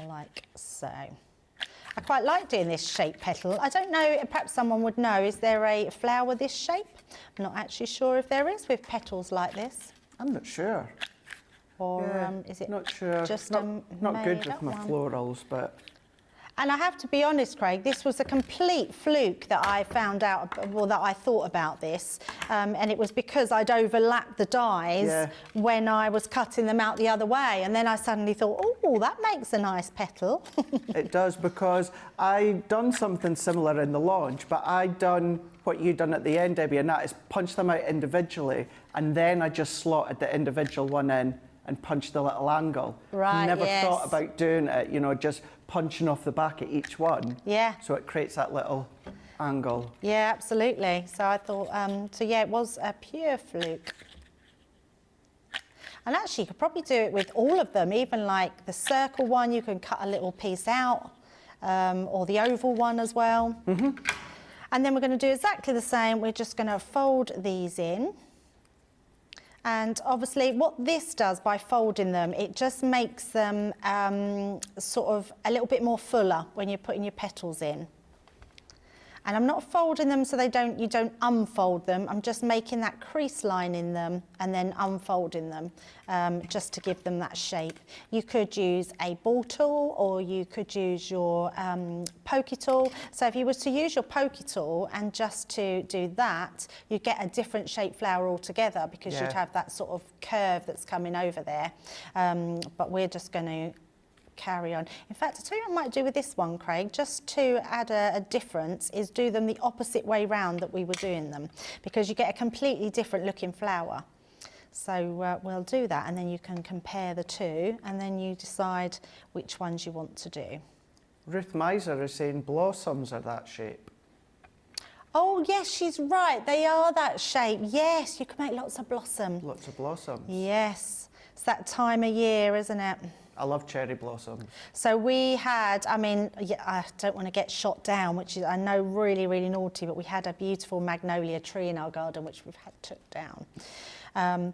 Like so. I quite like doing this shape petal. I don't know, perhaps someone would know, is there a flower this shape? I'm not actually sure if there is with petals like this. I'm not sure. Or yeah, is it not sure. just not good with my florals, but... And I have to be honest, Craig, this was a complete fluke that I found out, well, that I thought about this. And it was because I'd overlapped the dies when I was cutting them out the other way. And then I suddenly thought, oh, that makes a nice petal. It does, because I'd done something similar in the launch, but I'd done what you'd done at the end, Debbie, and that is punch them out individually. And then I just slotted the individual one in and punched the little angle. Right, Never thought about doing it, you know, just punching off the back at each one. Yeah. So it creates that little angle. Yeah, absolutely. So I thought, so yeah, it was a pure fluke. And actually, you could probably do it with all of them, even like the circle one, you can cut a little piece out, or the oval one as well. Mm-hmm. And then we're going to do exactly the same. We're just going to fold these in. And obviously what this does by folding them, it just makes them sort of a little bit more fuller when you're putting your petals in. And I'm not folding them so you don't unfold them. I'm just making that crease line in them and then unfolding them just to give them that shape. You could use a ball tool or you could use your pokey tool. So if you was to use your pokey tool and just to do that, you'd get a different shaped flower altogether because you'd have that sort of curve that's coming over there. But we're just going to carry on. In fact, I'll tell you what I might do with this one, Craig, just to add a difference, is do them the opposite way round that we were doing them, because you get a completely different looking flower. So we'll do that, and then you can compare the two, and then you decide which ones you want to do. Ruth Miser is saying blossoms are that shape. Oh, yes, she's right. They are that shape. Yes, you can make lots of blossom. Lots of blossoms. Yes. It's that time of year, isn't it? I love cherry blossoms. So we had, I mean, I don't want to get shot down, which is, I know, really, really naughty, but we had a beautiful magnolia tree in our garden, which we've had took down.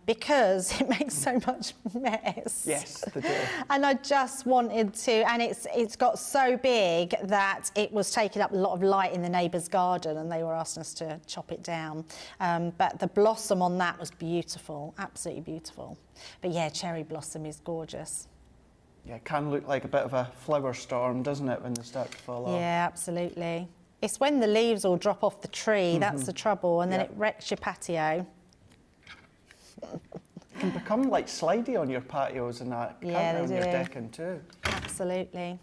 Because it makes so much mess. Yes, they do. And I just wanted to, and it's got so big that it was taking up a lot of light in the neighbour's garden, and they were asking us to chop it down. But the blossom on that was beautiful, absolutely beautiful. But yeah, cherry blossom is gorgeous. Yeah, it can look like a bit of a flower storm, doesn't it, when they start to fall off? Yeah, absolutely. It's when the leaves all drop off the tree, that's the trouble, and then it wrecks your patio. It can become like slidey on your patios and that, can't it, on your decking too. Absolutely.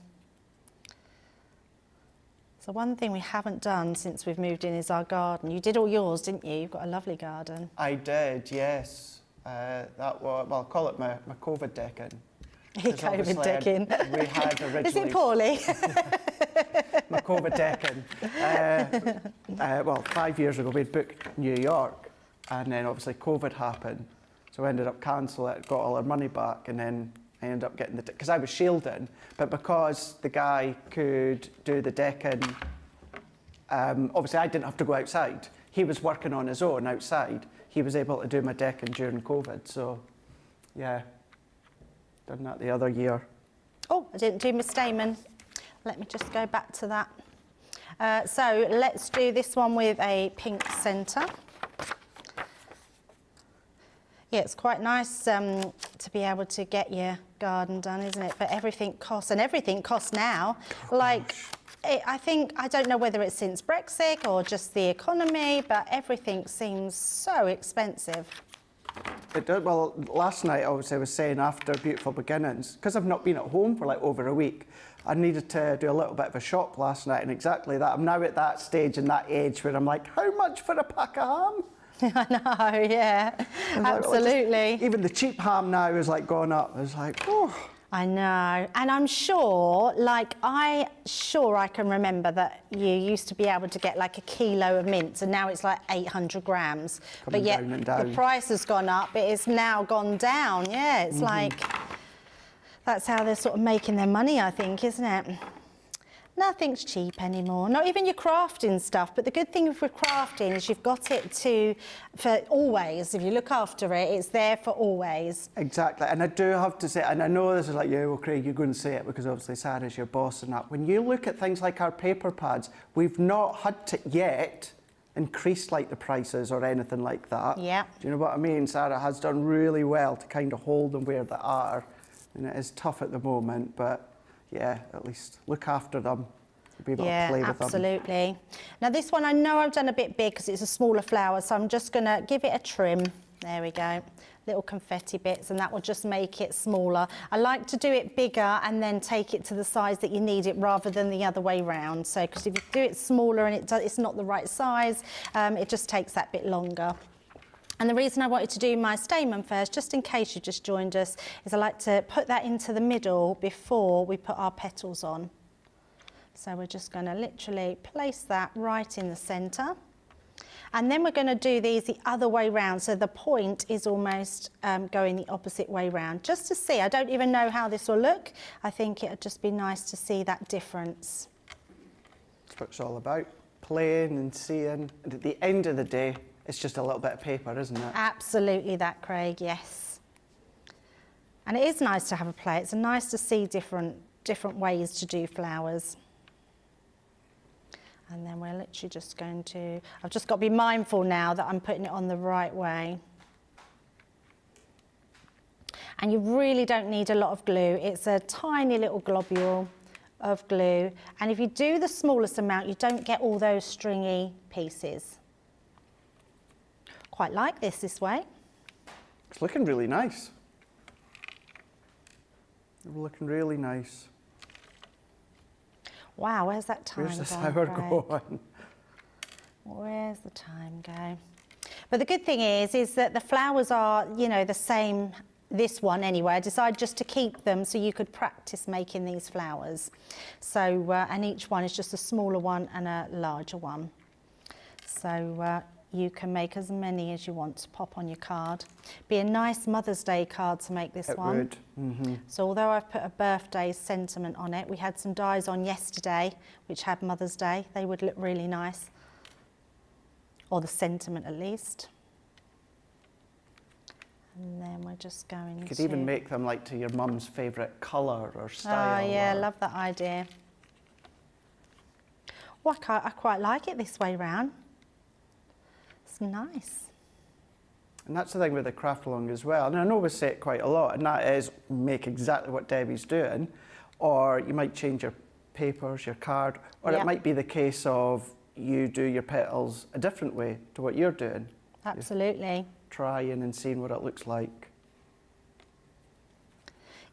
So one thing we haven't done since we've moved in is our garden. You did all yours, didn't you? You've got a lovely garden. I did, yes. That was, well, I'll call it my COVID decking. COVID decking. We had originally... Is it poorly? My COVID decking. Well, 5 years ago we'd booked New York, and then obviously COVID happened. So we ended up cancelling it, got all our money back, and then I ended up getting the... Because I was shielding, but because the guy could do the decking, obviously I didn't have to go outside. He was working on his own outside. He was able to do my decking during COVID, so yeah, done that the other year. Oh, I didn't do my stamen. Let me just go back to that. So let's do this one with a pink centre. Yeah, it's quite nice to be able to get your garden done, isn't it? But everything costs, and everything costs now. Like, I don't know whether it's since Brexit or just the economy, but everything seems so expensive. It does. Well, last night, obviously, I was saying after Beautiful Beginnings, because I've not been at home for like over a week, I needed to do a little bit of a shop last night, and exactly that. I'm now at that stage and that age where I'm like, how much for a pack of ham? I know, yeah, absolutely. Even the cheap ham now is like going up. It's like, oh. I know, and I'm sure, I can remember that you used to be able to get like a kilo of mince, and now it's like 800 grams. But yet the price has gone up. It has now gone down. Yeah, it's like, that's how they're sort of making their money, I think, isn't it? Nothing's cheap anymore, not even your crafting stuff. But the good thing with crafting is you've got it for always. If you look after it, it's there for always. Exactly, and I do have to say, and I know this is like, yeah, well, Craig, you're going to say it because obviously Sarah's your boss and that. When you look at things like our paper pads, we've not had to yet increase like the prices or anything like that. Yeah. Do you know what I mean? Sarah has done really well to kind of hold them where they are, and it is tough at the moment, but yeah, at least look after them. Be able to play with them. Absolutely. Now this one, I know I've done a bit big because it's a smaller flower, so I'm just going to give it a trim. There we go. Little confetti bits, and that will just make it smaller. I like to do it bigger and then take it to the size that you need it rather than the other way round. So, because if you do it smaller and it's not the right size, it just takes that bit longer. And the reason I wanted to do my stamen first, just in case you just joined us, is I like to put that into the middle before we put our petals on. So we're just going to literally place that right in the centre. And then we're going to do these the other way round. So the point is almost going the opposite way round. Just to see, I don't even know how this will look. I think it would just be nice to see that difference. That's what it's all about, playing and seeing. And at the end of the day, it's just a little bit of paper, isn't it? Absolutely that, Craig, yes. And it is nice to have a play. It's nice to see different ways to do flowers. And then we're literally just going to... I've just got to be mindful now that I'm putting it on the right way. And you really don't need a lot of glue. It's a tiny little globule of glue. And if you do the smallest amount, you don't get all those stringy pieces. Quite like this way. It's looking really nice. Looking really nice. Wow, where's that time Where's the gone, sour Craig? going? Where's the time go? But the good thing is that the flowers are, you know, the same, this one anyway. I decided just to keep them so you could practice making these flowers. So, and each one is just a smaller one and a larger one. So you can make as many as you want to pop on your card. Be a nice Mother's Day card to make this one. It would. So although I've put a birthday sentiment on it, we had some dies on yesterday which had Mother's Day. They would look really nice. Or the sentiment at least. And then we're just going to... You could even make them like to your mum's favourite colour or style. Oh yeah, I love that idea. Well, I quite like it this way round. It's nice. And that's the thing with the craft along as well. And I know we say it quite a lot, and that is make exactly what Debbie's doing, or you might change your papers, your card, or it might be the case of you do your petals a different way to what you're doing. Absolutely. You're trying and seeing what it looks like.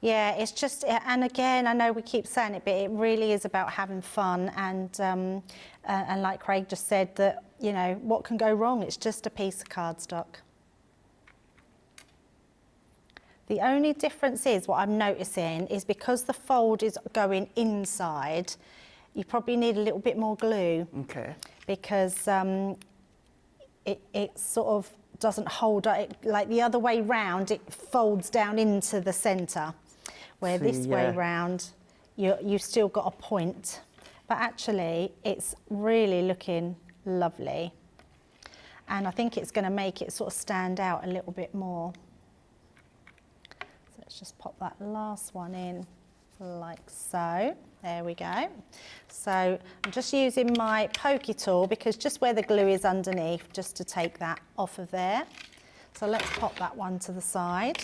Yeah, it's just, and again, I know we keep saying it, but it really is about having fun, and like Craig just said, that, you know, what can go wrong? It's just a piece of cardstock. The only difference is, what I'm noticing, is because the fold is going inside, you probably need a little bit more glue. Okay. Because it sort of doesn't hold, like the other way round, it folds down into the centre, where this way round, you've still got a point. But actually, it's really looking lovely. And I think it's going to make it sort of stand out a little bit more. So let's just pop that last one in like so. There we go. So I'm just using my pokey tool, because just where the glue is underneath, just to take that off of there. So let's pop that one to the side.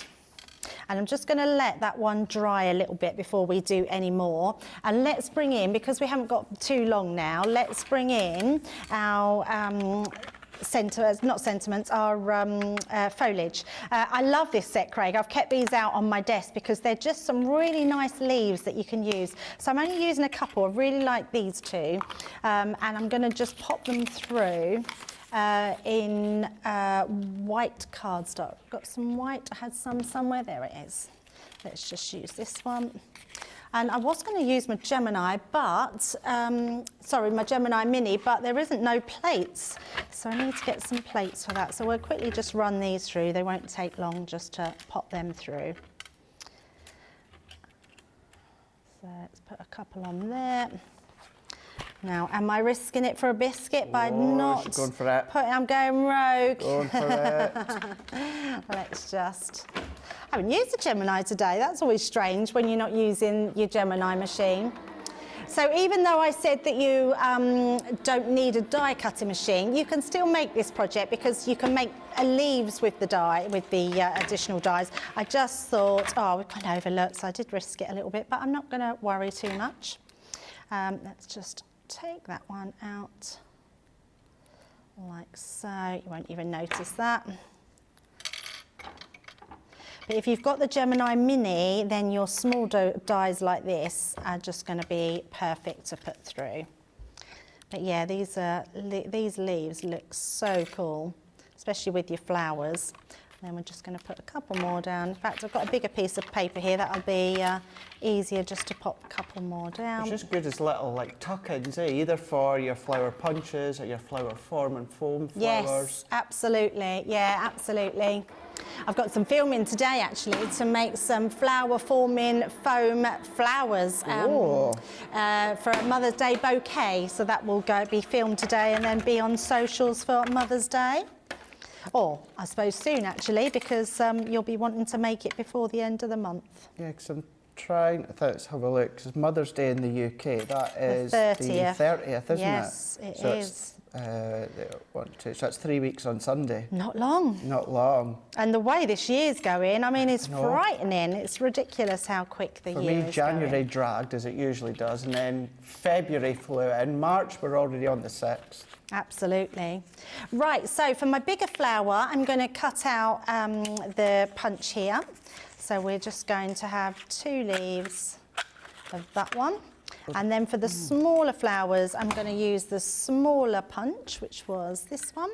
And I'm just going to let that one dry a little bit before we do any more. And let's bring in, because we haven't got too long now, let's bring in our our foliage. I love this set, Craig. I've kept these out on my desk because they're just some really nice leaves that you can use. So I'm only using a couple. I really like these two. And I'm going to just pop them through in white cardstock. Got some white. I had some somewhere. There it is. Let's just use this one. And I was going to use my Gemini, but, sorry, my Gemini Mini, but there isn't no plates. So I need to get some plates for that. So we'll quickly just run these through. They won't take long just to pop them through. So let's put a couple on there. Now, am I risking it for a biscuit by not going for it. I'm going rogue. Going for it. Let's just... I haven't used the Gemini today. That's always strange when you're not using your Gemini machine. So even though I said that you don't need a die cutting machine, you can still make this project, because you can make leaves with the die, with the additional dies. I just thought, oh, we've kind of overlooked, so I did risk it a little bit, but I'm not going to worry too much. Let's just take that one out like so. You won't even notice that. But if you've got the Gemini Mini, then your small dies like this are just going to be perfect to put through. But yeah, these leaves look so cool, especially with your flowers. And then we're just going to put a couple more down. In fact, I've got a bigger piece of paper here. That'll be easier just to pop a couple more down. It's just good as little like tuck-ins, either for your flower punches or your flower form and foam flowers. Yes, absolutely. Yeah, absolutely. I've got some filming today actually to make some flower forming foam flowers for a Mother's Day bouquet. So that will be filmed today and then be on socials for Mother's Day. Or I suppose soon actually, because you'll be wanting to make it before the end of the month. Yeah, because I'm trying, let's have a look, because Mother's Day in the UK, that is the 30th, isn't it? Yes, it is. So that's 3 weeks on Sunday. Not long. Not long. And the way this year's going, I mean, it's frightening. It's ridiculous how quick the year is going. For me, January dragged as it usually does, and then February flew in. March, we're already on the 6th. Absolutely. Right, so for my bigger flower, I'm going to cut out the punch here. So we're just going to have 2 leaves of that one. And then for the smaller flowers, I'm going to use the smaller punch, which was this one.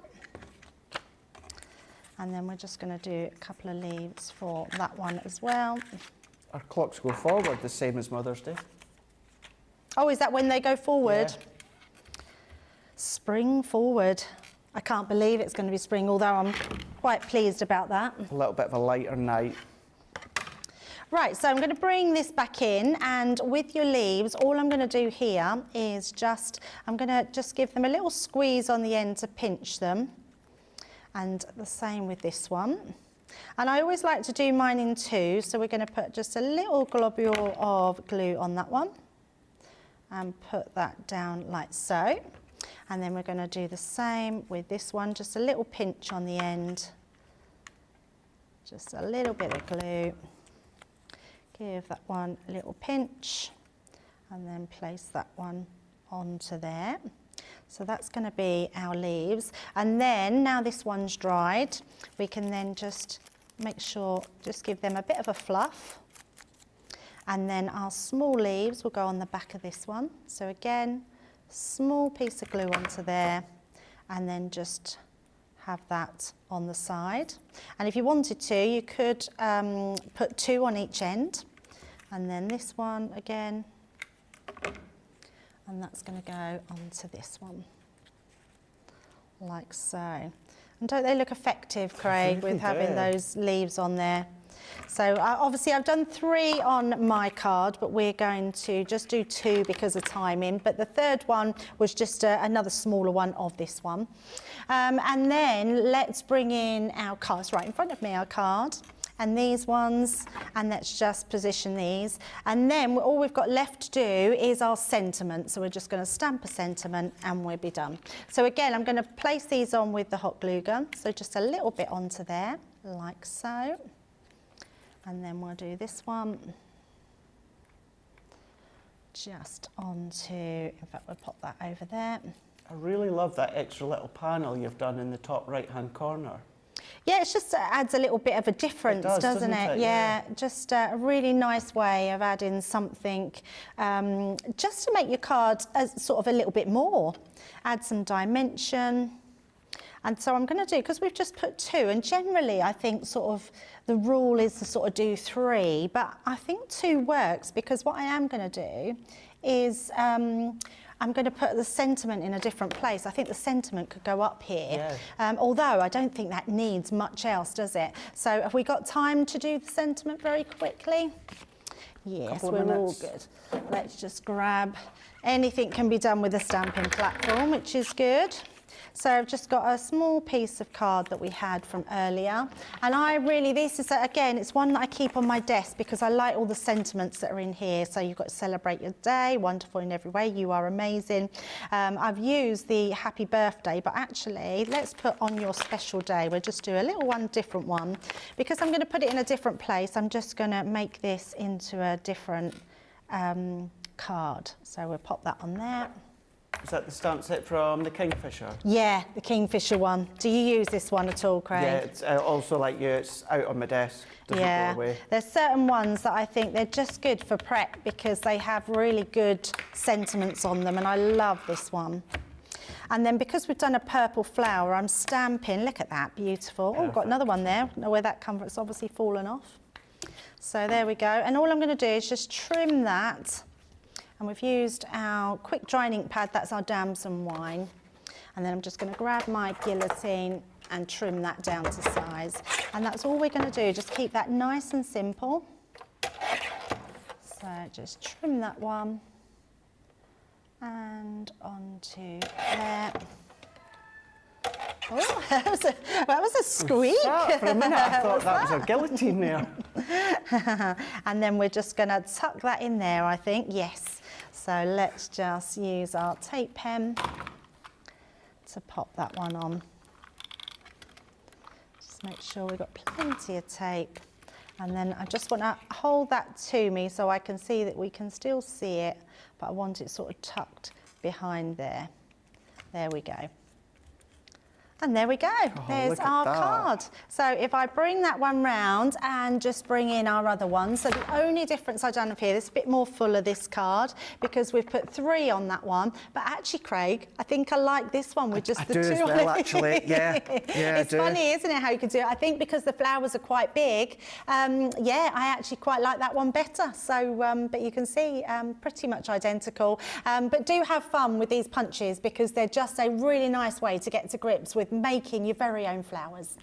And then we're just going to do a couple of leaves for that one as well. Our clocks go forward, the same as Mother's Day. Oh, is that when they go forward? Yeah. Spring forward. I can't believe it's going to be spring, although I'm quite pleased about that. A little bit of a lighter night. Right, so I'm going to bring this back in, and with your leaves, all I'm going to do here is I'm going to just give them a little squeeze on the end to pinch them. And the same with this one. And I always like to do mine in 2, so we're going to put just a little globule of glue on that one and put that down like so. And then we're going to do the same with this one, just a little pinch on the end. Just a little bit of glue. Give that one a little pinch and then place that one onto there. So that's going to be our leaves. And then, now this one's dried, we can then just make sure, just give them a bit of a fluff. And then our small leaves will go on the back of this one. So again, small piece of glue onto there, and then just have that on the side. And if you wanted to, you could put 2 on each end, and then this one again, and that's going to go onto this one, like so. And don't they look effective, Craig, with having those leaves on there? So obviously I've done 3 on my card, but we're going to just do 2 because of timing. But the third one was just another smaller one of this one. And then let's bring in our cards right in front of me, our card. And these ones, and let's just position these. And then all we've got left to do is our sentiment. So we're just going to stamp a sentiment and we'll be done. So again, I'm going to place these on with the hot glue gun. So just a little bit onto there, like so. And then we'll do this one just onto, in fact, we'll pop that over there. I really love that extra little panel you've done in the top right-hand corner. Yeah, it's just adds a little bit of a difference, doesn't it? Yeah, just a really nice way of adding something just to make your card sort of a little bit more. Add some dimension. And so I'm going to do, because we've just put 2, and generally I think sort of the rule is to sort of do 3, but I think 2 works, because what I am going to do is I'm going to put the sentiment in a different place. I think the sentiment could go up here, although I don't think that needs much else, does it? So have we got time to do the sentiment very quickly? Yes, we're all good. Let's just grab, anything can be done with a stamping platform, which is good. So I've just got a small piece of card that we had from earlier. And I really, this is, again, it's one that I keep on my desk because I like all the sentiments that are in here. So you've got to celebrate your day, wonderful in every way, you are amazing. I've used the happy birthday, but actually, let's put on your special day. We'll just do a little one, different one. Because I'm going to put it in a different place, I'm just going to make this into a different card. So we'll pop that on there. Is that the stamp set from the Kingfisher? Yeah, the Kingfisher one. Do you use this one at all, Craig? Yeah, it's also like you, it's out on my desk. Doesn't go away. There's certain ones that I think they're just good for prep because they have really good sentiments on them, and I love this one. And then because we've done a purple flower, I'm stamping, look at that, beautiful. Oh, I've got another one there. I don't know where that comes from, it's obviously fallen off. So there we go. And all I'm going to do is just trim that. And we've used our quick drying ink pad, that's our damson wine. And then I'm just going to grab my guillotine and trim that down to size. And that's all we're going to do, just keep that nice and simple. So just trim that one and onto there. Oh, that was a squeak. For a minute I thought that was a guillotine there. And then we're just going to tuck that in there, I think, yes. So let's just use our tape pen to pop that one on. Just make sure we've got plenty of tape. And then I just want to hold that to me so I can see that we can still see it, but I want it sort of tucked behind there. There we go. And there we go, there's our card. So if I bring that one round and just bring in our other one, so the only difference I've done up here, this is a bit more full of this card because we've put 3 on that one, but actually, Craig, I think I like this one with just the 2 as well, actually, yeah. It's funny, isn't it, how you can do it? I think because the flowers are quite big, yeah, I actually quite like that one better. So, but you can see pretty much identical. But do have fun with these punches because they're just a really nice way to get to grips with making your very own flowers.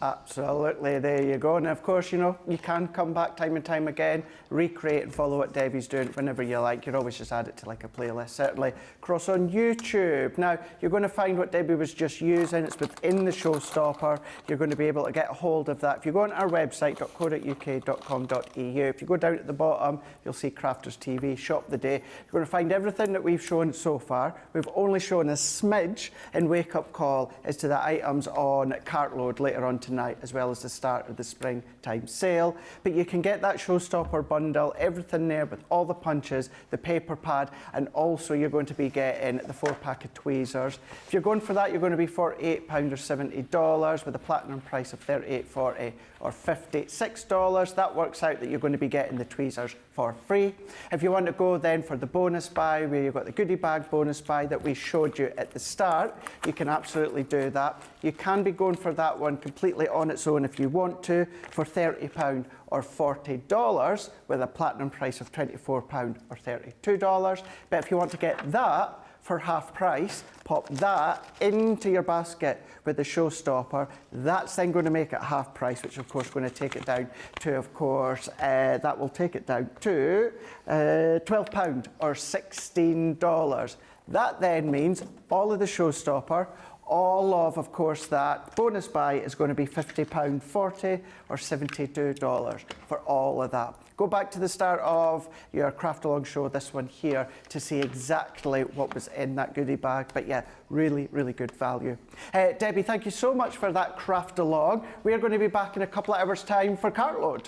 Absolutely, there you go. And of course, you know, you can come back time and time again, recreate and follow what Debbie's doing whenever you like. You can always just add it to like a playlist, certainly across on YouTube. Now, you're going to find what Debbie was just using. It's within the Showstopper. You're going to be able to get a hold of that. If you go on our website, .co.uk.com.au, if you go down at the bottom, you'll see Crafters TV, Shop the Day. You're going to find everything that we've shown so far. We've only shown a smidge in Wake Up Call as to the items on Cartload later later on tonight, as well as the start of the springtime sale. But you can get that Showstopper bundle, everything there with all the punches, the paper pad, and also you're going to be getting the 4-pack of tweezers. If you're going for that, you're going to be £48 or $70 with a platinum price of $38.40 or $56. That works out that you're going to be getting the tweezers for free. If you want to go then for the bonus buy, where you've got the goodie bag bonus buy that we showed you at the start, you can absolutely do that. You can be going for that one completely on its own if you want to, for £30 or $40 with a platinum price of £24 or $32. But if you want to get that for half price, pop that into your basket with the Showstopper. That's then going to make it half price, which of course is going to take it down to, of course, that will take it down to £12 or $16. That then means all of the Showstopper, all of course, that bonus buy is going to be £50.40 or $72 for all of that. Go back to the start of your craft along show, this one here, to see exactly what was in that goodie bag. But yeah, really, really good value. Debbie, thank you so much for that craft along. We are going to be back in a couple of hours' time for Cartload.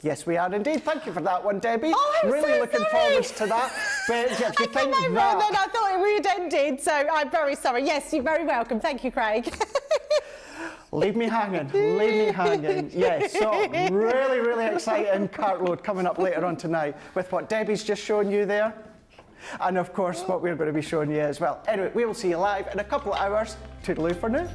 Yes, we are indeed. Thank you for that one, Debbie. Oh, I'm really so looking sorry. forward to that. But if you think Then I thought we had ended, so I'm very sorry. Yes, you're very welcome. Thank you, Craig. Leave me hanging, leave me hanging. Yes, so really, really exciting Cartload coming up later on tonight with what Debbie's just shown you there. And of course, what we're going to be showing you as well. Anyway, we will see you live in a couple of hours. Toodaloo for now.